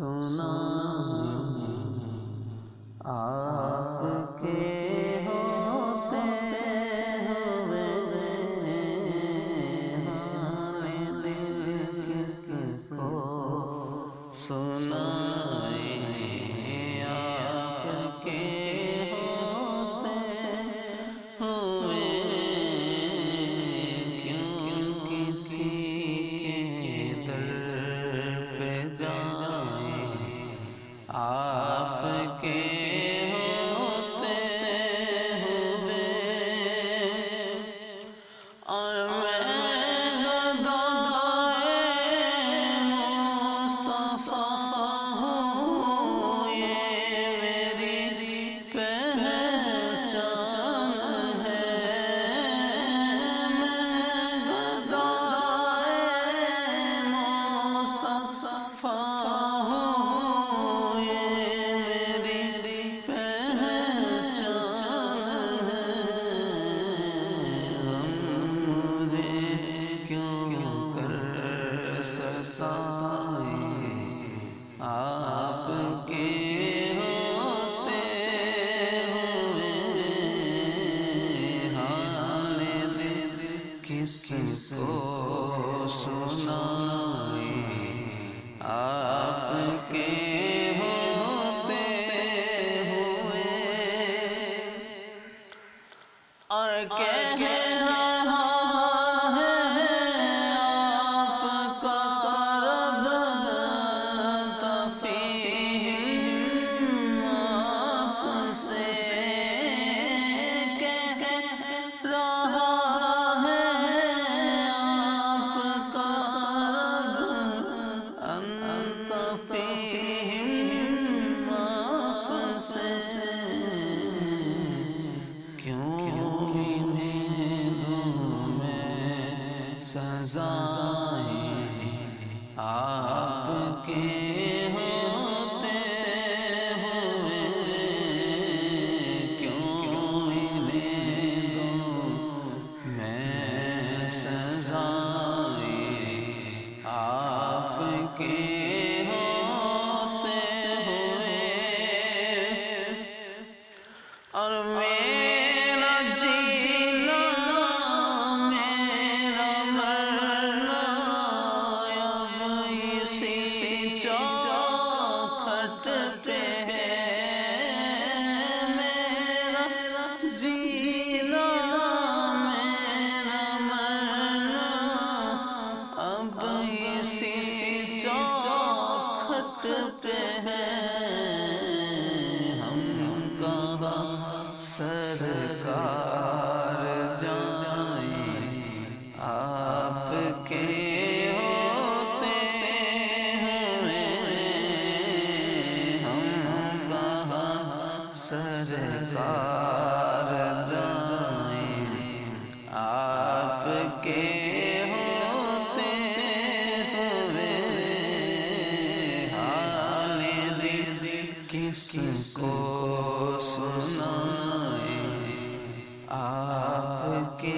سنائیں آپ کے ہوتے ہوئے حال دل کس کو سنائیں آپ کے ہوتے ہوئے کیوں کسی کے در پہ جائیں آپ کے ہوتے ہوئے اور میں گدائے مصطفیٰ ہوں یہ میری پہچان ہے میں گدائے مصطفیٰ آپ کے ہوتے ہوئے حال دل کس کو سنائیں آپ کے ہوتے ہوئے اور کہہ رہا سزائیں آپ کے ہوتے ہوئے کیوں انہیں دوں میں سزائیں آپ کے ہوتے ہوئے اور میرا جینا جینا میرا مرنا اب اسی چوکھٹ پہ ہے ہم کہاں سرکار جائیں آپ کے ہوتے ہوئے ہم کہاں سرکار آپ کے ہوتے ہوئے حال دل کس کو سنائیں آپ کے